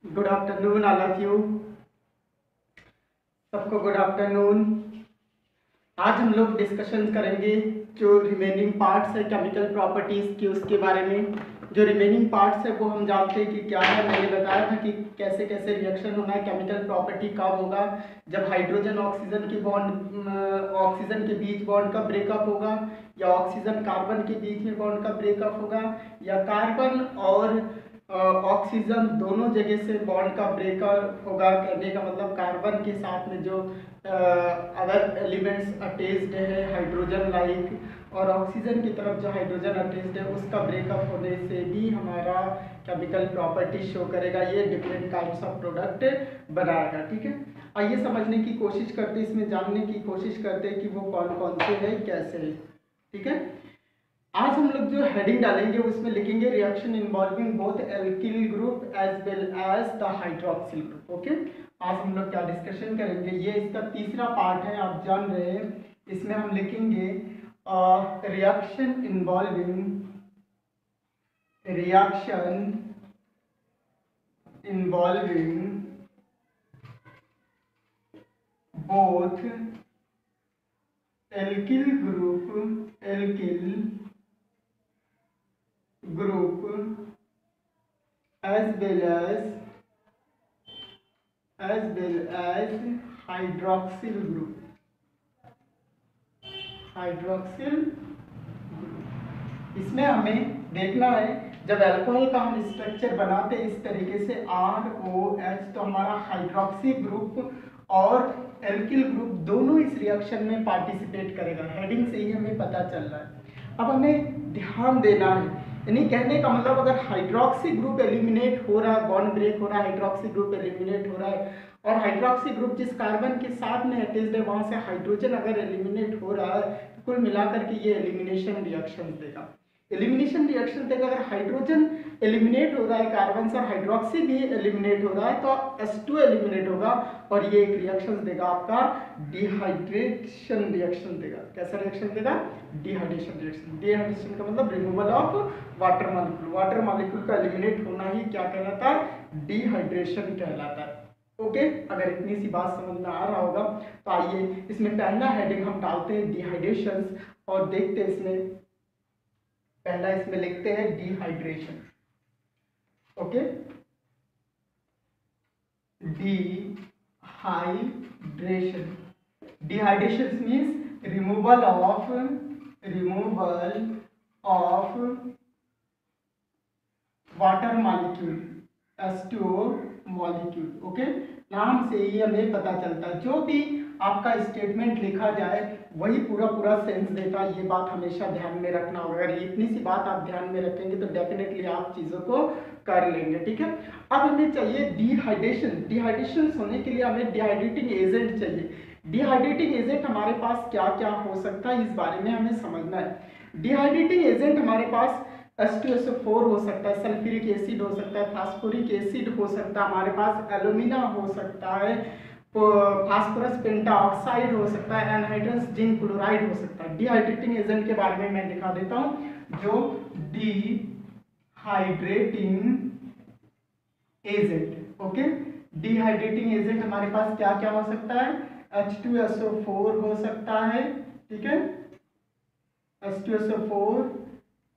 Good afternoon all of you. सबको good afternoon. आज हम लोग डिस्कशन करेंगे जो रिमेनिंग पार्ट्स है केमिकल प्रॉपर्टीज की, उसके बारे में। जो रिमेनिंग पार्ट्स है वो हम जानते हैं कि क्या है। मैंने बताया था कि कैसे कैसे रिएक्शन होना है। केमिकल प्रॉपर्टी कब होगा? जब हाइड्रोजन ऑक्सीजन की बॉन्ड ऑक्सीजन के बीच बॉन्ड का ब्रेकअप होगा, या ऑक्सीजन कार्बन के बीच में बॉन्ड का ब्रेकअप होगा, या कार्बन और ऑक्सीजन दोनों जगह से बॉन्ड का ब्रेकअप होगा। कहने का मतलब कार्बन के साथ में जो अदर एलिमेंट्स अटैच्ड है हाइड्रोजन लाइक, और ऑक्सीजन की तरफ जो हाइड्रोजन अटैच्ड है उसका ब्रेकअप होने से भी हमारा केमिकल प्रॉपर्टी शो करेगा। ये डिफरेंट काइंड्स ऑफ प्रोडक्ट बनाएगा। ठीक है, आइए समझने की कोशिश करते हैं, इसमें जानने की कोशिश करते हैं कि वो कौन कौन से है, कैसे है। ठीक है, आज हम लोग जो हेडिंग डालेंगे उसमें लिखेंगे reaction involving both alkyl group as well as the hydroxyl group. Okay, आज हम लोग क्या डिस्कशन करेंगे, ये इसका तीसरा पार्ट है, आप जान रहे हैं। इसमें हम लिखेंगे reaction involving both alkyl group as well as hydroxyl group। इसमें हमें देखना है जब अल्कोहल का हम स्ट्रक्चर बनाते हैं इस तरीके से ROH, तो हमारा हाइड्रोक्सी ग्रुप और एल्किल ग्रुप दोनों इस रिएक्शन में पार्टिसिपेट करेगा। हेडिंग से ही हमें पता चल रहा है। अब हमें ध्यान देना है, यानी कहने का मतलब अगर हाइड्रोक्सी ग्रुप एलिमिनेट हो रहा है, बॉन्ड ब्रेक हो रहा है, हाइड्रोक्सी ग्रुप एलिमिनेट हो रहा है, और हाइड्रोक्सी ग्रुप जिस कार्बन के साथ में अटैच्ड है वहां से हाइड्रोजन अगर एलिमिनेट हो रहा है, तो कुल मिलाकर के ये एलिमिनेशन रिएक्शन देगा। एलिमिनेशन रिएक्शन देगा। अगर हाइड्रोजन एलिमिनेट हो रहा है कार्बन से, हाइड्रोक्सी भी एलिमिनेट हो रहा है, तो H2 एलिमिनेट होगा और ये एक रिएक्शन देगा आपका डिहाइड्रेशन रिएक्शन देगा। कैसा रिएक्शन देगा? Dehydration reaction. डिहाइड्रेशन का मतलब removal of water molecule. Water molecule का एलिमिनेट होना ही क्या कहलाता है? डिहाइड्रेशन कहलाता है। ओके, अगर इतनी सी बात समझ में आ रहा होगा तो आइए इसमें पहला हेडिंग हम डालते हैं डिहाइड्रेशन, और देखते हैं इसमें पहला इसमें लिखते हैं dehydration. Okay, dehydration. Dehydration means removal of water molecule, H2O molecule. Okay, नाम से ही हमें पता चलता है जो भी आपका स्टेटमेंट लिखा जाए वही पूरा सेंस देता है। ये बात हमेशा ध्यान में रखना होगा। अगर इतनी सी बात आप ध्यान में रखेंगे तो डेफिनेटली आप चीज़ों को कर लेंगे। ठीक है, अब हमें चाहिए डिहाइड्रेशन। डिहाइड्रेशन होने के लिए हमें डिहाइड्रेटिंग एजेंट चाहिए। डिहाइड्रेटिंग एजेंट हमारे पास क्या क्या हो सकता है, इस बारे में हमें समझना है। डिहाइड्रेटिंग एजेंट हमारे पास H2SO4 हो सकता है, सल्फ्यूरिक एसिड हो सकता है, फास्फोरिक एसिड हो सकता है, हमारे पास एल्यूमिना हो सकता है, फास्फोरस पेंटाऑक्साइड हो सकता है, एनहाइड्रस जिंक क्लोराइड हो सकता है। डिहाइड्रेटिंग एजेंट के बारे में मैं दिखा देता हूं। जो dehydrating agent, okay, dehydrating agent हमारे पास क्या क्या हो सकता है? H2SO4 हो सकता है, ठीक है, H2SO4,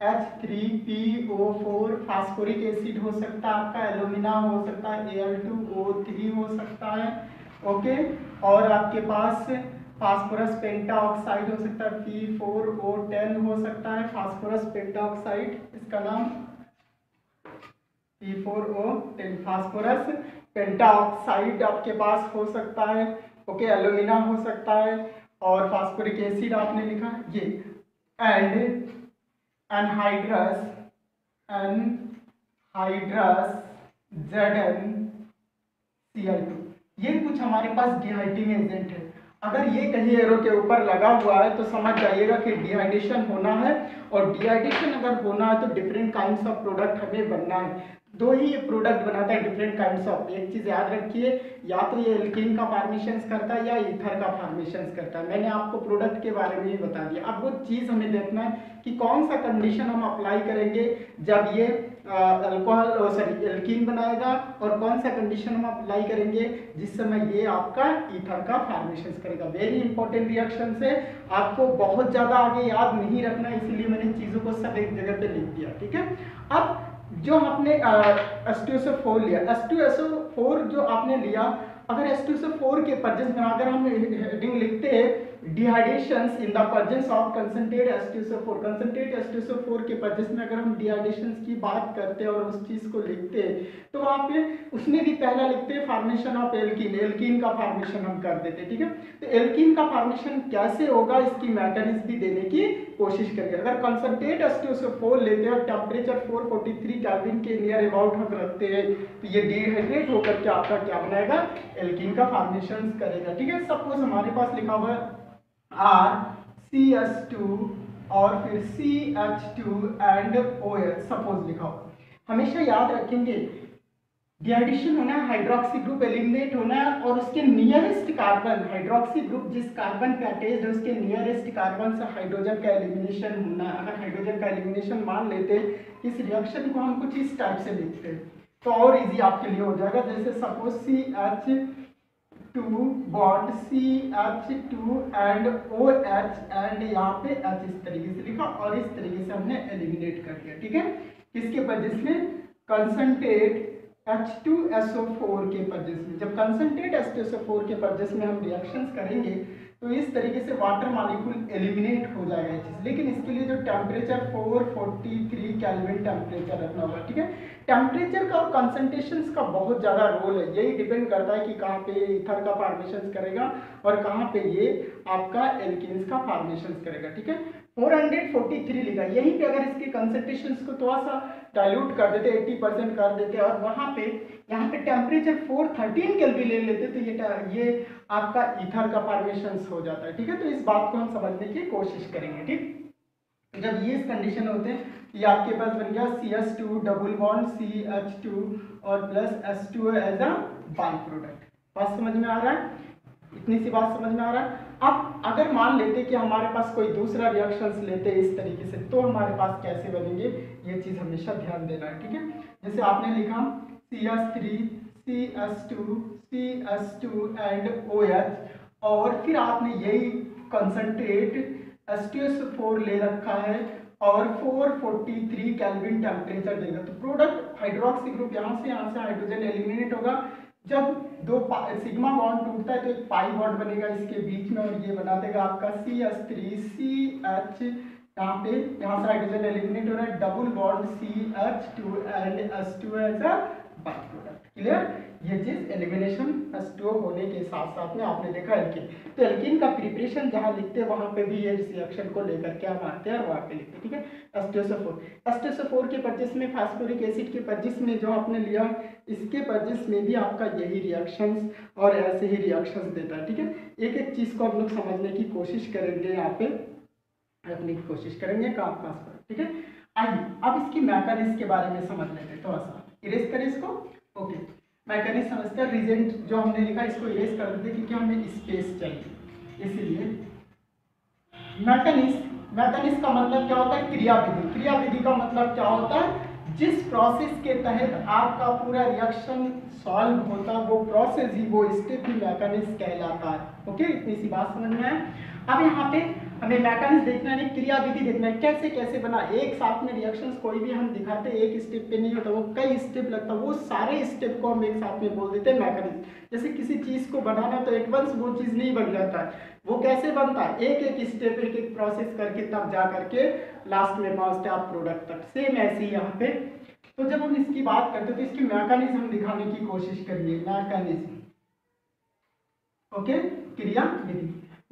H3PO4, फास्फोरिक एसिड हो सकता है आपका, एल्यूमिना हो सकता है, Al2O3 हो सकता है। ओके, और आपके पास फास्फोरस पेंटाऑक्साइड हो सकता है, P4O10 हो सकता है, फास्फोरस पेंटाऑक्साइड, इसका नाम P4O10 फास्फोरस पेंटाऑक्साइड आपके पास हो सकता है। ओके, एल्यूमिना हो सकता है, और फास्फोरिक एसिड आपने लिखा ये, एंड एनहाइड्रस ZnCl2। ये कुछ हमारे पास डिहाइड्रेटिंग एजेंट है। अगर ये कहीं एरो के ऊपर लगा हुआ है तो समझ जाइएगा कि डिहाइड्रेशन होना है, और डिहाइड्रेशन अगर होना है तो डिफरेंट काइंड्स ऑफ प्रोडक्ट हमें बनना है। दो ही प्रोडक्ट बनाता है डिफरेंट काइंड्स ऑफ। एक चीज याद रखिए, या तो ये एल्कीन का फॉर्मेशन करता है या ईथर का फॉर्मेशन करता है। मैंने आपको प्रोडक्ट के बारे में ही बता दिया। अब वो चीज हमें देखना है कि कौन सा कंडीशन हम अप्लाई करेंगे जब ये एल्कीन बनाएगा, और कौन सा कंडीशन हम अप्लाई करेंगे जिस समय ये आपका ईथर का फॉर्मेशन करेगा। वेरी इंपॉर्टेंट रिएक्शन है, आपको बहुत ज्यादा आगे याद नहीं रखना, इसलिए मैंने चीजों को सब एक जगह पे लिख दिया। ठीक है, अब जो आपने H2SO4 लिया, H2SO4 जो आपने लिया, अगर H2SO4 के प्रेजेंस में अगर हम हेडिंग लिखते हैं dehydrations in the presence of concentrate H2SO4, concentrate H2SO4 के प्रेजेंस में अगर हम डिहाइड्रेशंस की बात करते हैं और उस चीज को लिखते हैं, तो वहां पे उसमें भी पहला लिखते हैं फॉर्मेशन ऑफ एल्कीन, एल्कीन का फॉर्मेशन हम कर देते हैं। ठीक है, तो एल्कीन का फॉर्मेशन कैसे होगा इसकी मैकेनिज्म भी देने की कोशिश करेंगे। अगर कंसंट्रेट H2SO4 लेते हैं और टेम्परेचर 443 केल्विन के नियर अबाउट हम रखते हैं, तो ये डिहाइड्रेट होकर के आपका क्या बनाएगा, एल्कीन का फॉर्मेशन करेगा। ठीक है, सपोज हमारे पास लिखा हुआ है RCH2 और फिर CH2 एंड OH सपोज लिखा हो। हमेशा याद रखेंगे डिहाइड्रेशन होना है, हाइड्रोक्सी ग्रुप एलिमिनेट होना है, और उसके नियरेस्ट कार्बन, हाइड्रोक्सी ग्रुप जिस कार्बन पे अटैच्ड है उसके नियरेस्ट कार्बन से हाइड्रोजन का एलिमिनेशन होना है। अगर हाइड्रोजन का एलिमिनेशन मान लेते इस रिएक्शन को हम कुछ इस टाइप से लिखते हैं तो और इजी आपके लिए हो जाएगा। जैसे suppose CH2 bond CH2 and OH and यहाँ पे H इस तरीके से लिखा और इस तरीके से हमने एलिमिनेट कर दिया। ठीक है, किसके प्रेजेंस में, कंसंट्रेट H2SO4 के प्रेजेंस में। जब कंसंट्रेट H2SO4 के प्रेजेंस में हम रिएक्शंस करेंगे तो इस तरीके से वाटर मॉलिक्यूल एलिमिनेट हो जाएगा ये चीज, लेकिन इसके लिए जो टेम्परेचर 443 केल्विन टेम्परेचर रखना होगा। ठीक है, टेम्परेचर का और कंसंट्रेशंस का बहुत ज्यादा रोल है, यही डिपेंड करता है कि कहाँ पे ईथर का फॉर्मेशन करेगा और कहाँ पे ये आपका एल्कीन्स का फॉर्मेशन करेगा। ठीक है, 443 लिखा, यहीं पे अगर इसके कंसंट्रेशंस को थोड़ा सा डाइल्यूट कर देते, 80% कर देते और वहां पे यहाँ पे टेम्परेचर 413 केल्विन ले लेते तो ये आपका ईथर का फॉर्मेशन हो जाता है। ठीक है, तो इस बात को हम समझने की कोशिश करेंगे। ठीक, जब ये इस कंडीशन होते हैं, ये आपके पास बन गया CH2 डबल बॉन्ड CH2 और plus H2 as a by product. बात समझ में आ रहा है, इतनी सी बात समझ में आ रहा है। अब अगर मान लेते कि हमारे पास कोई दूसरा रिएक्शंस लेते इस तरीके से, तो हमारे पास कैसे बनेंगे, ये चीज हमेशा ध्यान देना है। ठीक है, जैसे आपने लिखा CH3 CH2 CH2 and OH, और फिर आपने यही कंसंट्रेट H2SO4 ले रखा है और 443 केल्विन टेम्परेचर देगा, तो प्रोडक्ट हाइड्रोक्सी ग्रुप यहाँ से हाइड्रोजन एलिमिनेट होगा। जब दो सिग्मा बॉन्ड टूटता है तो एक पाई बॉन्ड बनेगा इसके बीच में, और ये बना देगा आपका CH3 CH, यहाँ से हाइड्रोजन एलिमिनेट हो रहा है, double bond CH2 and H2 as a by product. Clear, ये चीज एलिमिनेशन H2O होने के साथ साथ में आपने देखा एल्कीन, तो एल्कीन का प्रिपरेशन जहां लिखते हैं वहां पे भी ये रिएक्शन को लेकर के हम आते हैं और वहां पे लिखते हैं। ठीक है, H2SO4 के परचेस में फास्फोरिक एसिड के परचेस में जो आपने लिया, इसके परचेस में भी आपका यही रिएक्शंस और ऐसे ही रिएक्शंस देता है। ठीक है, एक एक चीज को हम लोग समझने की कोशिश करेंगे, यहाँ पे रखने की कोशिश करेंगे काम पास पर। ठीक है, आइए अब इसकी मैकेनिज्म के बारे में समझ लेते हैं, थोड़ा सा इरेज करें इसको। ओके, मैकेनिज्म समझते हैं। रीजेंट जो हमने लिखा इसको इरेज कर देते क्योंकि हमें स्पेस चाहिए, इसीलिए मैकेनिज्म का मतलब क्या होता है, क्रियाविधि। क्रियाविधि का मतलब क्या होता है, जिस प्रोसेस के तहत आपका पूरा रिएक्शन सॉल्व होता है वो प्रोसेस ही, वो स्टेप ही मैकेनिज्म कहलाता है। ओके, इतनी सी बात समझ में आए। अब यहाँ पे हमें मैकेनिज्म देखना है, क्रियाविधि देखना है, कैसे कैसे बना। एक साथ में रिएक्शंस कोई भी हम दिखाते एक स्टेप पे नहीं होता, वो कई स्टेप लगता है, वो सारे स्टेप को हम एक साथ में बोल देते हैं मैकेनिज्म। जैसे किसी चीज को बनाना तो एडवांस वो चीज नहीं बन जाता है, वो कैसे बनता है, एक एक स्टेप एक एक प्रोसेस करके तब जा करके लास्ट में पहुंचते हैं आप प्रोडक्ट तक। सेम ऐसे ही यहाँ पे, तो जब हम इसकी बात करते हैं तो इसकी मैकेनिज्म हम दिखाने की कोशिश करेंगे। मैकेनिज्म, ओके, क्रियाविधि।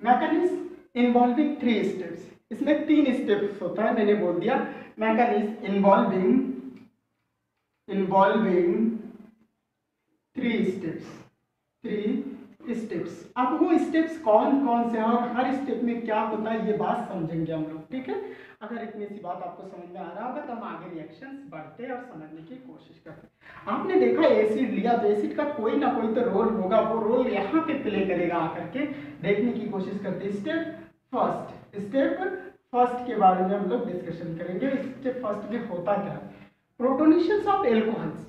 मैकेनिज्म इन्वॉल्विंग 3 स्टेप्स, इसमें 3 स्टेप्स होता है, मैंने बोल दिया। Mechanism involving 3 steps. अब वो स्टेप्स कौन कौन से हैं और हर स्टेप में क्या होता है ये बात समझेंगे हम लोग। ठीक है। अगर इतनी सी बात आपको समझ में आ रहा होगा तो हम आगे रिएक्शंस बढ़ते हैं और समझने की कोशिश करते हैं। आपने देखा एसिड लिया तो एसिड का कोई ना कोई तो रोल होगा, वो रोल यहाँ पे प्ले करेगा आकर के, देखने की कोशिश करते हैं। स्टेप फर्स्ट के बारे में हम लोग डिस्कशन करेंगे। स्टेप फर्स्ट में होता क्या है, प्रोटोनेशन ऑफ एल्कोहल्स।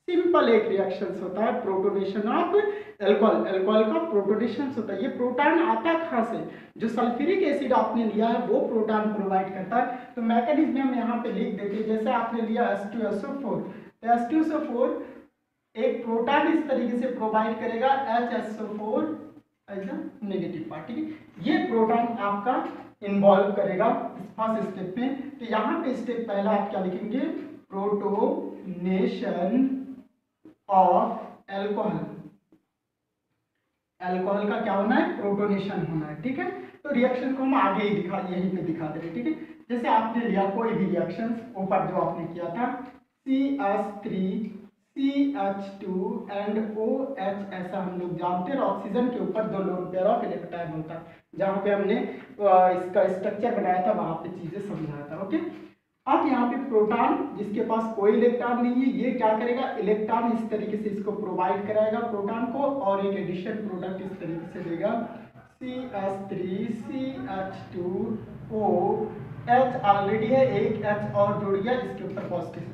सिंपल एक रिएक्शंस होता है, प्रोटोनेशन ऑफ एल्कोहल, एल्कोहल का प्रोटोनेशन होता है। ये प्रोटॉन आता है कहाँ से, जो सल्फ्यूरिक एसिड आपने लिया है वो प्रोटॉन प्रोवाइड करता है। तो मैकेनिज्म हम यहाँ पे लिख देते हैं, जैसे आपने लिया H2SO4, तो H2SO4 एक प्रोटॉन इस तरीके से प्रोवाइड करेगा HSO4 as a negative part, ठीक है। ये प्रोटॉन आपका इन्वॉल्व करेगा इस फर्स्ट स्टेप में। तो यहाँ पे स्टेप पहला आप क्या लिखेंगे, प्रोटोनेशन ऑफ एल्कोहल। एल्कोहल का क्या होना है, प्रोटोनेशन होना है, ठीक है। तो रिएक्शन को हम आगे ही यहीं पे दिखा दे रहे, ठीक है। जैसे आपने लिया कोई भी रिएक्शन, ऊपर जो आपने किया था CH3 CH2 एंड OH, ऐसा हम लोग जानते हैं। ऑक्सीजन के ऊपर 2 लोन पेयर ऑफ इलेक्ट्रॉन होता है, जहाँ पे हमने इसका स्ट्रक्चर बनाया था वहां पे चीजें समझाया था, ओके। अब यहाँ पे प्रोटॉन जिसके पास कोई इलेक्ट्रॉन नहीं है, ये क्या करेगा, इलेक्ट्रॉन इस तरीके से इसको प्रोवाइड कराएगा प्रोटॉन को, और एक एडिशन प्रोडक्ट इस तरीके से देगा CH3 CH2 OH, ऑलरेडी है, एक H और जुड़ गया इसके ऊपर पॉजिटिव।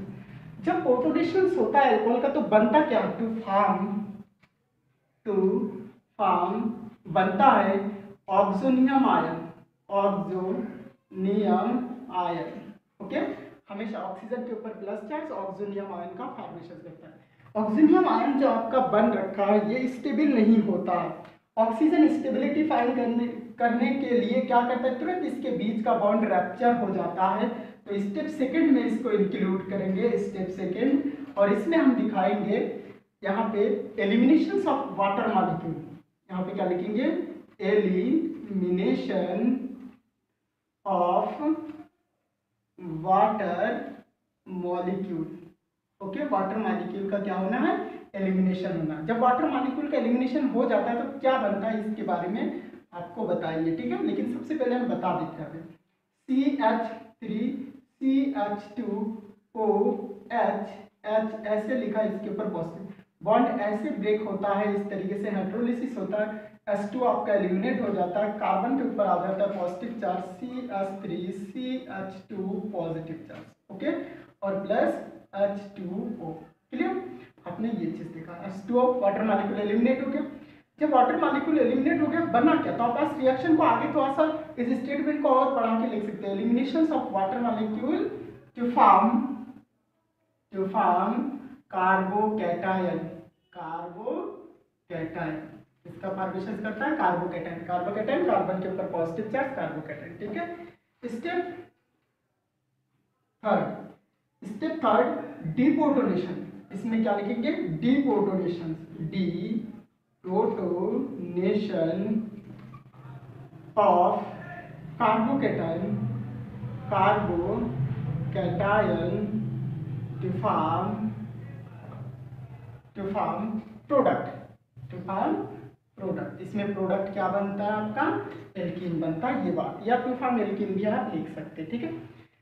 जब प्रोटोनेशन होता है एल्कोहल का तो बनता क्या, टू फॉर्म बनता है ऑक्सोनियम आयन, ओके। हमेशा ऑक्सीजन के ऊपर प्लस चार्ज ऑक्सोनियम आयन का फॉर्मेशन करता है। ऑक्सोनियम आयन जो आपका बन रखा है ये स्टेबल नहीं होता। ऑक्सीजन स्टेबिलिटी फाइंड करने के लिए क्या करता है, तुरंत इसके बीच का बॉन्ड रैप्चर हो जाता है। तो स्टेप सेकंड में इसको इंक्लूड करेंगे, स्टेप सेकंड, और इसमें हम दिखाएंगे यहाँ पे एलिमिनेशन ऑफ वाटर मॉलिक्यूल। यहाँ पे क्या लिखेंगे, elimination of water molecule, okay. Water molecule का क्या होना है, एलिमिनेशन होना। जब वाटर मॉलिक्यूल का एलिमिनेशन हो जाता है तो क्या बनता है इसके बारे में आपको बताइए, ठीक है। लेकिन सबसे पहले हम बता देते हैं, CH3 CH2 OH H ऐसे लिखा, इसके ऊपर पॉजिटिव बॉन्ड ऐसे ब्रेक होता है, इस तरीके से हाइड्रोलिसिस होता है। H2 आपका एलिमिनेट हो जाता है, कार्बन के ऊपर आ जाता है positive charge CH3 CH2 positive charge, okay, और प्लस H2O, क्लियर। आपने ये चीज देखा, H2O वाटर मॉलिक्यूल एलिमिनेट हो गया। जब वाटर मॉलिक्यूल एलिमिनेट हो गया बना क्या, तो आप इस रिएक्शन को आगे थोड़ा सा इस स्टेटमेंट को और बढ़ा के लिख सकते हैं, elimination of water molecule to form carbocation. इसका फॉर्मेशन करता है कार्बोकैटायन, कार्बन के ऊपर पॉजिटिव चार्ज कार्बोकैटायन, ठीक है। Step third deprotonation. इसमें क्या लिखेंगे, deprotonation, protonation of carbocation to form product. इसमें प्रोडक्ट क्या बनता है आपका, एल्कीन बनता है, ये बात, या टू फॉर्म एल्कीन भी आप लिख सकते हैं, ठीक है।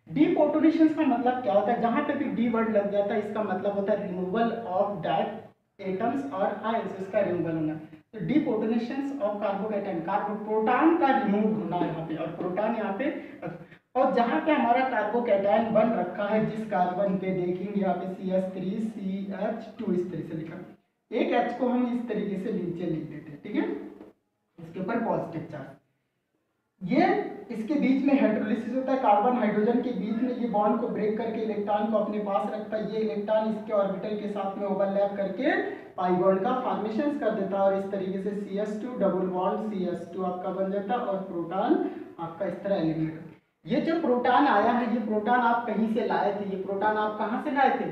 डीप्रोटोनेशन का मतलब क्या होता है, जहां पे भी डी वर्ड लग जाता है इसका मतलब होता है रिमूवल ऑफ दैट एटम्स और आयंस, इसका रिमूवल होना। तो डीप्रोटोनेशन ऑफ कार्बोकैटायन, प्रोटॉन का रिमूव होना है यहाँ पे, और प्रोटॉन यहाँ पे, और जहाँ पे हमारा कार्बोकैटायन बन रखा है जिस कार्बन पे देखेंगे यहाँ पे CH3 CH2 इस तरह से लिखा, एक H को हम इस तरीके से नीचे लिख देते हैं, ठीक है, इसके ऊपर पॉजिटिव चार्ज। ये इसके बीच में हाइड्रोलिसिस होता है, कार्बन हाइड्रोजन के बीच में ये बॉन्ड को ब्रेक करके इलेक्ट्रॉन को अपने पास रखता है। ये इलेक्ट्रॉन इसके ऑर्बिटल के साथ में ओवरलैप करके पाई बॉन्ड का फॉर्मेशन कर देता है, और इस तरीके से CH2 डबल बॉन्ड CH2 आपका बन जाता है, और प्रोटॉन आपका इस तरह एलिमिनेट। ये जो प्रोटॉन आया है, ये प्रोटॉन आप कहीं से लाए थे, ये प्रोटॉन आप कहाँ से लाए थे,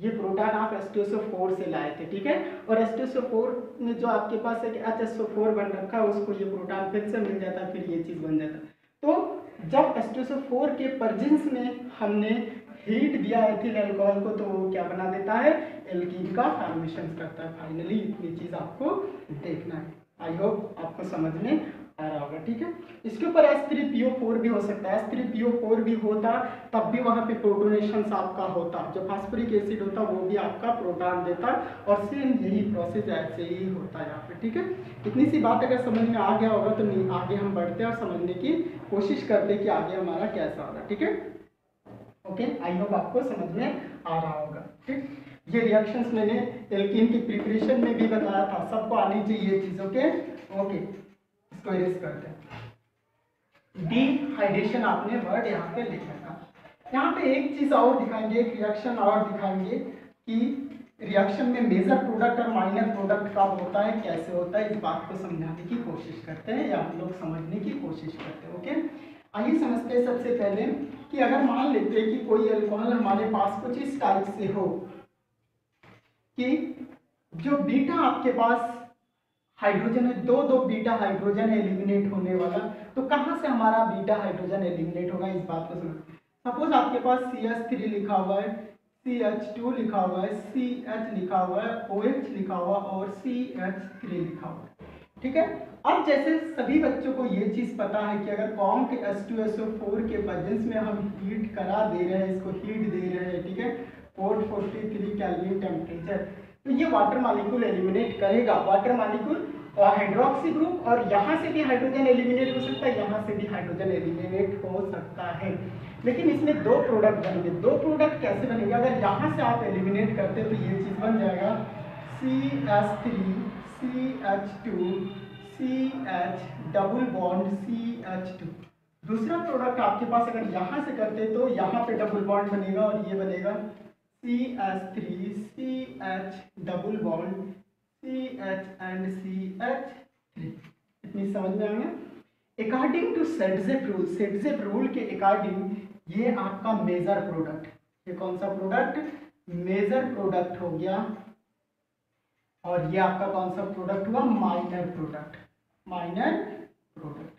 ये प्रोटॉन आप H2SO4 से लाए थे, ठीक है। और H2SO4 में जो आपके पास एक HSO4 बन रखा है उसको ये प्रोटॉन फिर से मिल जाता है, फिर ये चीज़ बन जाता है। तो जब H2SO4 के प्रेजेंस में हमने हीट दिया एथिल अल्कोहल को, तो वो क्या बना देता है, एल्कीन का फॉर्मेशन करता है। फाइनली इतनी चीज़ आपको देखना है। आई होप आपको समझ में आ रहा होगा, ठीक है। इसके ऊपर H3PO4 भी हो सकता है, H3PO4 भी होता तब भी वहाँ पे प्रोटोनेशन आपका होता, जो फास्फोरिक एसिड होता वो भी आपका प्रोटॉन देता, और सेम यही प्रोसेस ऐसे ही होता है यहाँ पे, ठीक है। इतनी सी बात अगर समझ में आ गया होगा तो नहीं, आगे हम बढ़ते हैं और समझने की कोशिश करते हैं कि आगे हमारा कैसा होगा, ठीक है। ओके, आई होप आपको समझ में आ रहा होगा, ठीक। ये रिएक्शंस मैंने एल्कीन की प्रिपरेशन में भी बताया था, सबको आनी चाहिए चीज़ों के। ओके, इसको इरेज करते हैं। डिहाइड्रेशन आपने वर्ड यहाँ पे लिखा था। यहाँ पे एक चीज और दिखाएंगे, एक रिएक्शन और दिखाएंगे कि रिएक्शन में मेजर प्रोडक्ट और माइनर प्रोडक्ट कब होता है, कैसे होता है, इस बात को समझाने की कोशिश करते हैं या हम लोग समझने की कोशिश करते हैं। ओके, आइए समझते हैं सबसे पहले कि अगर मान लेते हैं कि कोई अल्कोहल हमारे पास कुछ इस टाइप से हो कि जो बीटा आपके पास हाइड्रोजन है, दो बीटा हाइड्रोजन है एलिमिनेट होने वाला, तो कहाँ से हमारा बीटा हाइड्रोजन एलिमिनेट होगा, इस बात को समझ। सपोज आपके पास CH3 लिखा हुआ है, CH2 लिखा हुआ है, CH लिखा हुआ है, OH लिखा हुआ और CH3 लिखा हुआ है, ठीक है। अब जैसे सभी बच्चों को ये चीज पता है कि अगर कॉम के H2SO4 के प्रेजेंस में हम हीट करा दे रहे हैं, इसको हीट दे रहे हैं, ठीक है, 443 केल्विन टेम्परेचर, तो ये वाटर मॉलिक्यूल एलिमिनेट करेगा, वाटर मॉलिक्यूल हाइड्रोक्सी ग्रुप, और यहाँ से भी हाइड्रोजन एलिमिनेट हो सकता है, यहाँ से भी हाइड्रोजन एलिमिनेट हो सकता है। लेकिन इसमें दो प्रोडक्ट बनेंगे। दो प्रोडक्ट कैसे बनेंगे, अगर यहाँ से आप एलिमिनेट करते तो ये चीज बन जाएगा CH3 CH2 CH double bond CH2। दूसरा प्रोडक्ट आपके पास अगर यहाँ से करते तो यहाँ पे डबल बॉन्ड बनेगा और ये बनेगा CH3 CH double bond CH and CH3। इतनी समझ में आएगा। अकॉर्डिंग टू सेडजेप रूल, सेडजेप रूल के अकॉर्डिंग ये आपका मेजर प्रोडक्ट, ये कौन सा प्रोडक्ट, मेजर प्रोडक्ट हो गया, और ये आपका कौन सा प्रोडक्ट हुआ, minor product. Minor product,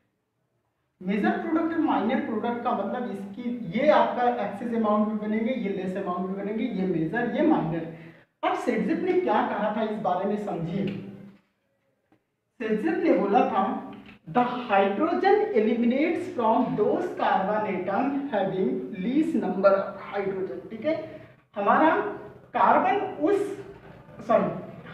major product और माइनर प्रोडक्ट का मतलब इसकी ये आपका एक्सेस अमाउंट भी बनेंगे, ये लेस अमाउंट भी बनेंगे, ये मेजर ये माइनर। अब सेडजेप ने क्या कहा था इस बारे में समझिए। सेडजेप ने बोला था the hydrogen eliminates from those carbon atom having least number of hydrogen, ठीक है। हमारा कार्बन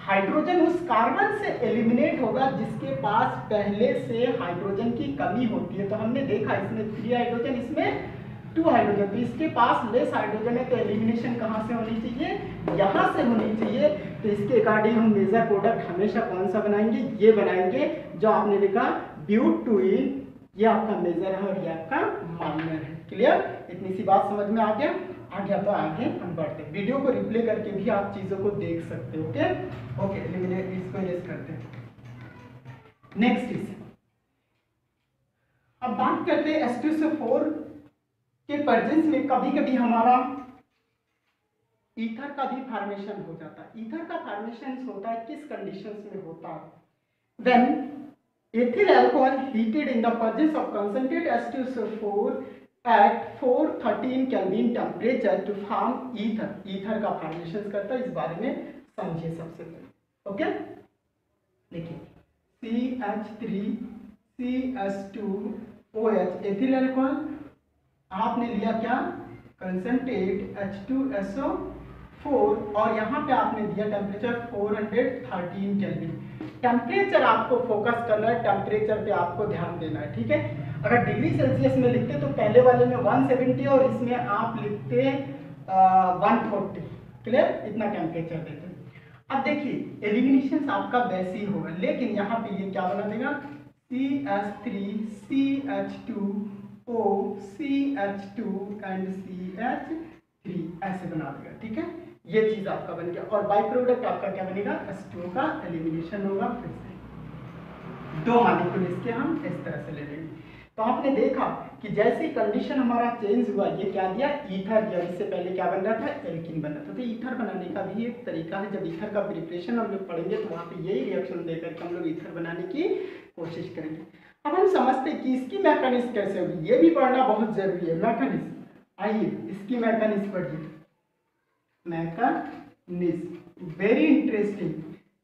हाइड्रोजन उस कार्बन से एलिमिनेट होगा जिसके पास पहले से हाइड्रोजन की कमी होती है। तो हमने देखा इसमें 3 हाइड्रोजन, इसमें 2 हाइड्रोजन, तो इसके पास लेस हाइड्रोजन है, तो एलिमिनेशन कहाँ से होनी चाहिए, यहाँ से होनी चाहिए। तो इसके अकॉर्डिंग हम मेजर प्रोडक्ट हमेशा कौन सा बनाएंगे, ये बनाएंगे जो आपने लिखा ब्यूटेन, ये आपका मेजर है और ये आपका माइनर है। क्लियर, इतनी सी बात समझ में आ गया। तो आगे हम बढ़ते हैं, वीडियो को रिप्ले करके भी आप चीजों को देख सकते हो। ओके, इसको इरेज करते हैं। नेक्स्ट इज, अब बात करते हैं H2SO4 के प्रेजेंस में कभी कभी हमारा ईथर का भी फॉर्मेशन हो जाता है। ईथर का फॉर्मेशन होता है किस कंडीशंस में होता है, when ethyl alcohol heated in the presence of concentrated H2SO4 at 413 Kelvin temperature to form ether। Ether का फॉर्मेशन करता है, इस बारे में समझिए सबसे पहले। ओके, देखिए CH3 CH2 OH ethyl alcohol, आपने लिया क्या, कंसंट्रेट H2SO4, और यहाँ पे आपने दिया टेम्परेचर 413 केल्विन। टेम्परेचर आपको फोकस करना है, टेम्परेचर पे आपको ध्यान देना है, ठीक है। अगर डिग्री सेल्सियस में लिखते तो पहले वाले में 170 और इसमें आप लिखते 140। क्लियर, इतना टेम्परेचर देते। अब देखिए एलिमिनेशन आपका वैसे ही होगा, लेकिन यहाँ पे ये क्या बना देगा, CH3 CH2 O CH2 and CH3 ऐसे बना देगा, ठीक है। ये चीज आपका बन गया, और बाई प्रोडक्ट आपका क्या बनेगा, H2O का एलिमिनेशन होगा। फिर से 2 मॉलिक्यूल इसके हम इस तरह से ले लेंगे। तो आपने देखा कि जैसे कंडीशन हमारा चेंज हुआ, ये क्या दिया, ईथर दिया। इससे पहले क्या बन रहा था, एल्कीन बन रहा था। तो ईथर बनाने का भी एक तरीका है, जब ईथर का प्रिपरेशन हम लोग पढ़ेंगे तो वहाँ पे यही रिएक्शन देकर के हम लोग ईथर बनाने की कोशिश करेंगे। अब हम समझते हैं कि इसकी मैकेनिज्म कैसे होगी, ये भी पढ़ना बहुत जरूरी है। मैकेनिज्म, आइए इसकी मैकेनिज्म पढ़िए। मैकेनिज्म वेरी इंटरेस्टिंग,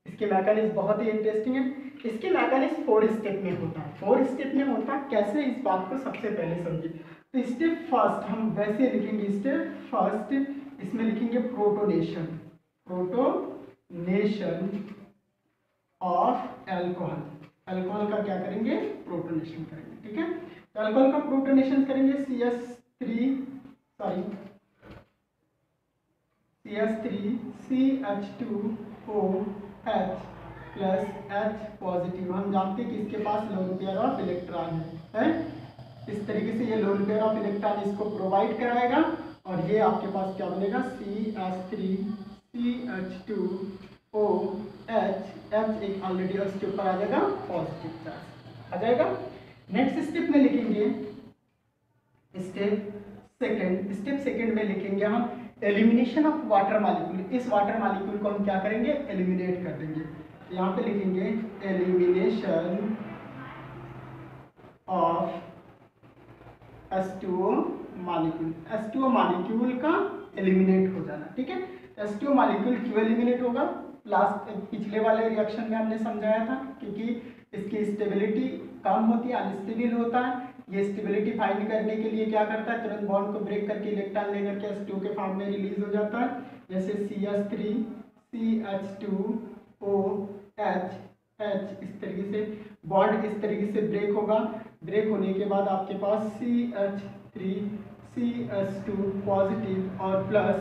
इसके मैकेनिज्म बहुत ही इंटरेस्टिंग है। इसके मैकेनिज्म 4 स्टेप में होता है। 4 स्टेप में होता है कैसे, इस बात को सबसे पहले समझिए। तो स्टेप फर्स्ट हम वैसे लिखेंगे, स्टेप फर्स्ट इसमें लिखेंगे protonation, protonation of alcohol. Alcohol का क्या करेंगे, प्रोटोनेशन करेंगे, ठीक है। तो एल्कोहल का प्रोटोनेशन करेंगे CH3CH2OH प्लस H पॉजिटिव। हम जानते हैं कि इसके पास लोन पेयर ऑफ इलेक्ट्रॉन है। इस तरीके से ये लोन पेयर ऑफ इलेक्ट्रॉन इसको प्रोवाइड कराएगा और ये आपके पास क्या बनेगा, CH3CH2OH। H एक ऑलरेडी उसके ऊपर आ जाएगा पॉजिटिव चार्ज आ जाएगा। नेक्स्ट स्टेप में लिखेंगे स्टेप सेकंड में लिखेंगे हम एलिमिनेशन ऑफ वाटर मॉलिक्यूल। इस वाटर मॉलिक्यूल को हम क्या करेंगे, एलिमिनेट कर देंगे। यहाँ पे लिखेंगे elimination of H2O molecule. H2O molecule का एलिमिनेट हो जाना, ठीक है। H2O मॉलिक्यूल क्यों एलिमिनेट होगा, लास्ट पिछले वाले रिएक्शन में हमने समझाया था, क्योंकि इसकी स्टेबिलिटी कम होती है, अनस्टेबल होता है। ये स्टेबिलिटी फाइंड करने के लिए क्या करता है, तुरंत बॉन्ड को ब्रेक करके इलेक्ट्रॉन लेकर के H2O के फॉर्म में रिलीज हो जाता है। जैसे CH3CH2OH, इस तरीके से बॉन्ड इस तरीके से ब्रेक होगा। ब्रेक होने के बाद आपके पास CH3CH2 पॉजिटिव और प्लस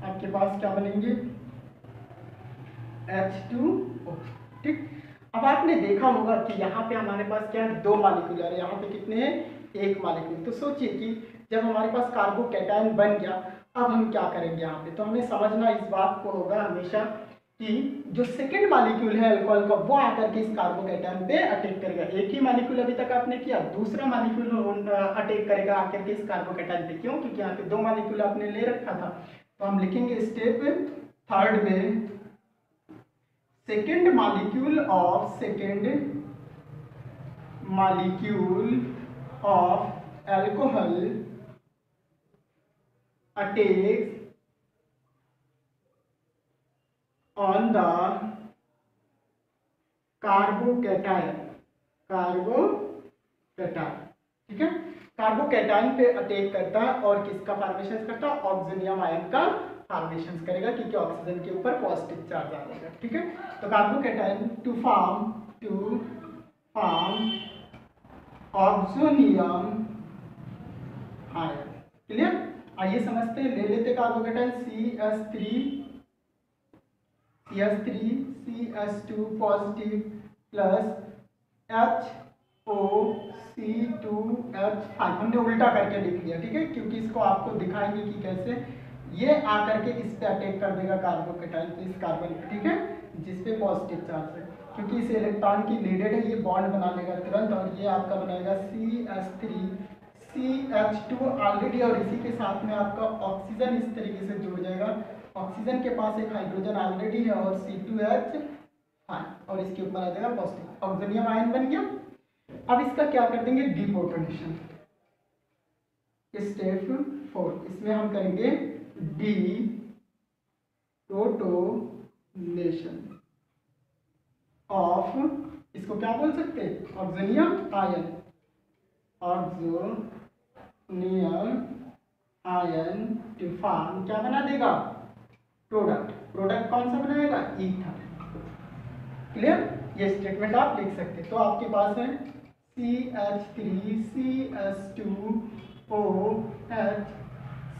आपके पास क्या बनेंगे, H2O, ठीक। अब आपने देखा होगा कि यहाँ पे हमारे पास क्या है, 2 मॉलिक्यूल है, यहाँ पे कितने हैं, 1 मॉलिक्यूल। तो सोचिए कि जब हमारे पास कार्बोकैटायन बन गया, अब हम क्या करेंगे यहाँ पे, तो हमें समझना इस बात को होगा हमेशा कि जो सेकंड मॉलिक्यूल है अल्कोहल का, वो आकर के इस कार्बोकैटायन पे अटैक करेगा। एक ही मॉलिक्यूल अभी तक आपने किया, दूसरा मॉलिक्यूल अटैक करेगा आकर के इस कार्बोकैटायन पे। क्यों, क्योंकि यहाँ पे 2 मॉलिक्यूल आपने ले रखा था। तो हम लिखेंगे स्टेप थर्ड में second molecule of alcohol attacks on the carbocation, ठीक है। कार्बोकैटायन पे अटैक करता है और किसका फॉर्मेशन करता है, ऑक्सीजनियम आयन का फॉर्मेशन करेगा, क्योंकि ऑक्सीजन के ऊपर पॉजिटिव चार्ज आ जाएगा, ठीक है। तो carbocation to form oxonium ion, clear. आइए समझते हैं, ले लेते carbocation CH3CH2 positive plus HOC2H5। हमने उल्टा करके लिख लिया, ठीक है, क्योंकि इसको आपको दिखाएंगे कि कैसे ये आकर के इस पे अटैक कर देगा कार्बोकैटायन, इस कार्बन पे, ठीक है, जिस पे पॉजिटिव चार्ज है। क्योंकि इस इलेक्ट्रॉन की नीडेड है, ये बॉन्ड बना लेगा तुरंत और ये आपका बनाएगा CH3CH2 ऑलरेडी, और इसी के साथ में आपका ऑक्सीजन इस तरीके से जुड़ जाएगा। ऑक्सीजन के पास एक हाइड्रोजन ऑलरेडी है और C2H, और इसके ऊपर आ जाएगा पॉजिटिव, ऑक्सीजनियम आयन बन गया। अब इसका क्या कर देंगे, डीप्रोटोनेशन। स्टेप 4 इसमें हम करेंगे डीप्रोटोनेशन ऑफ, इसको क्या बोल सकते हैं, ऑक्सीजनियम आयन, टू फॉर्म क्या बना देगा, प्रोडक्ट कौन सा बनाएगा, ईथर, क्लियर। ये स्टेटमेंट आप लिख सकते हैं। तो आपके पास है CH3CH2OH,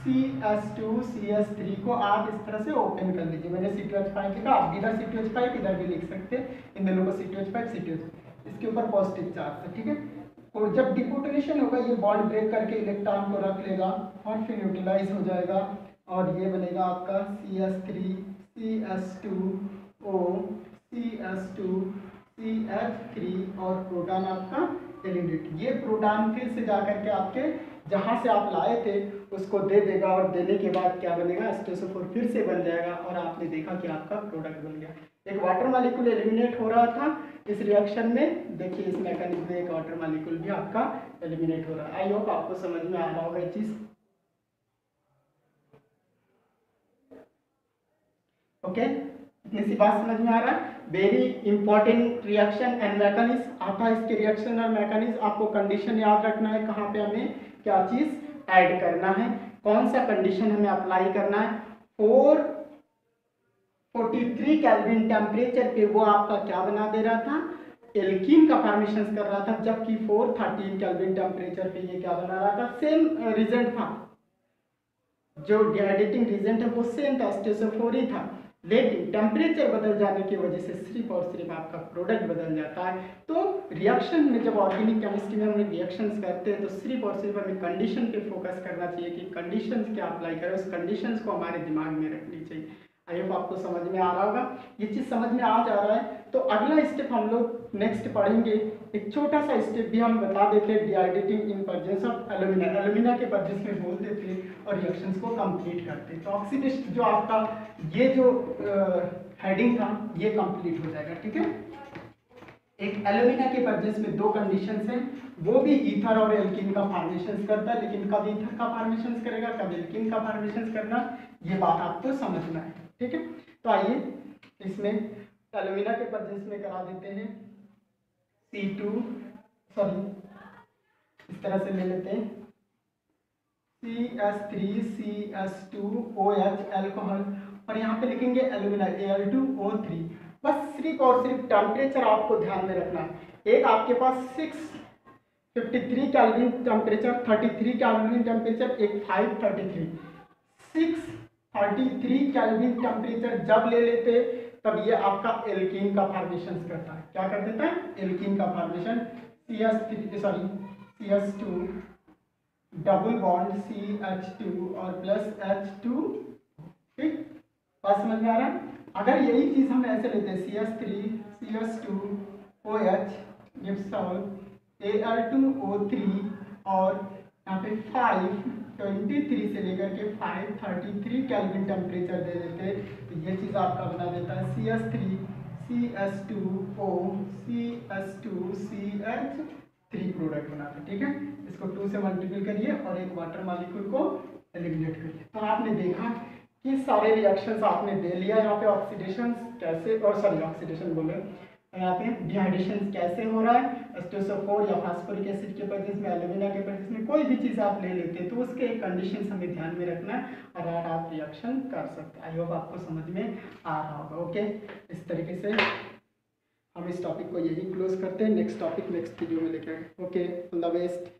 CH2CH3 को आप इस तरह से ओपन कर लीजिए। मैंने C2H5 लिखा, आप इधर C2H5 इधर भी लिख सकते हैं, इन दोनों को C2H5 इसके ऊपर पॉजिटिव चार्ज है, ठीक है। और जब डिप्रोटोनेशन होगा, ये बॉन्ड ब्रेक करके इलेक्ट्रॉन को रख लेगा और फिर न्यूट्रलाइज हो जाएगा और ये बनेगा आपका CH3CH2OCH2CH3 और प्रोटॉन आपका एलिमिनेट। ये प्रोटॉन फिर से जाकर के आपके जहाँ से आप लाए थे उसको दे देगा और देने के बाद क्या बनेगा, H2SO4 फिर से बन जाएगा और आपने देखा कि आपका प्रोडक्ट बन गया। एक वाटर मॉलिक्यूल एलिमिनेट हो रहा था इस रिएक्शन में, देखिए इस मैकेनिज्म में एक वाटर मॉलिक्यूल भी आपका एलिमिनेट हो रहा है। आई होप आपको समझ में आ रहा होगा ये चीज, ओके। इतनी सी बात समझ में आ रहा है। Very important reaction and mechanism आता है इसके रिएक्शन और मैकेनिज्म। आपको कंडीशन याद रखना है, कहाँ पे हमें क्या चीज ऐड करना है, कौन सा कंडीशन हमें अप्लाई करना है। 443 केल्विन टेम्परेचर पे वो आपका क्या बना दे रहा था, एल्कीन का फॉर्मेशन कर रहा था, जबकि 413 केल्विन टेम्परेचर पे ये क्या बना रहा था, सेम रिजल्ट था, जो डिहाइड्रेटिंग रिजल्ट है वो सेम था, H2SO4 ही था, लेकिन टेम्परेचर बदल जाने की वजह से सिर्फ और सिर्फ आपका प्रोडक्ट बदल जाता है। तो रिएक्शन में जब ऑर्गेनिक केमिस्ट्री में हम रिएक्शंस करते हैं तो सिर्फ और सिर्फ हमें कंडीशन पे फोकस करना चाहिए कि कंडीशंस क्या अप्लाई करें, उस कंडीशंस को हमारे दिमाग में रखनी चाहिए। आई होप आपको समझ में आ रहा होगा। ये चीज़ समझ में आ जा रहा है तो अगला स्टेप हम लोग नेक्स्ट पढ़ेंगे। एक छोटा सा स्टेप भी हम बता देते हैं, dehydrating in presence of alumina, alumina के प्रेजेंस में बोल देते हैं और रिएक्शंस को कंप्लीट करते हैं। तो ऑक्सीडेशन जो आपका ये जो हेडिंग था ये कंप्लीट हो जाएगा, ठीक है। एक एल्यूमिना के प्रेजेंस में दो कंडीशंस हैं, वो भी ईथर और एल्कीन का फॉर्मेशन करता है, लेकिन कब ईथर का फॉर्मेशन करेगा, कब एल्कीन का फॉर्मेशन करना, ये बात आपको समझना है, ठीक है। तो आइए इसमें एल्यूमिना के प्रेजेंस में करा देते हैं C2, सॉरी इस तरह से ले लेते हैं CH3CH2OH एल्कोहल, और यहाँ पे लिखेंगे एल्यूमिना Al2O3। बस सिर्फ और सिर्फ टेम्परेचर आपको ध्यान में रखना है। एक आपके पास 653 केल्विन टेम्परेचर, 33 केल्विन टेम्परेचर, एक 533। 633 केल्विन टेम्परेचर जब ले लेते तब ये आपका एल्कीन का फॉर्मेशन करता है। क्या कर देता है, एल्कीन का formation. CH2 double bond CH2 और प्लस H2, ठीक, बात समझ में आ रहा है। अगर यही चीज हम ऐसे लेते हैं CH3CH2OH गिव्स Al2O3 और यहाँ पे 523 से लेकर के 533 केल्विन टेम्परेचर दे देते, तो ये चीज़ आपका बना देता है CH3CH2O CH2CH3 प्रोडक्ट बनाते, ठीक है। इसको 2 से मल्टीपल करिए और एक वाटर मॉलिक्यूल को एलिमिनेट करिए। तो आपने देखा कि सारे रिएक्शंस आपने दे लिया। यहाँ पे ऑक्सीडेशन कैसे, और सॉरी ऑक्सीडेशन बोले, यहाँ पे डिहाइड्रेशन कैसे हो रहा है, H2SO4 या फास्फोरिक एसिड के प्रेजेंस में, एल्यूमिना के प्रेजेंस में, कोई भी चीज़ आप ले लेते हैं तो उसके कंडीशंस हमें ध्यान में रखना है और आप रिएक्शन कर सकते हैं। आई होप आपको समझ में आ रहा होगा। ओके, इस तरीके से हम इस टॉपिक को यही क्लोज करते हैं। नेक्स्ट टॉपिक नेक्स्ट वीडियो में लेकर। Okay, all the best.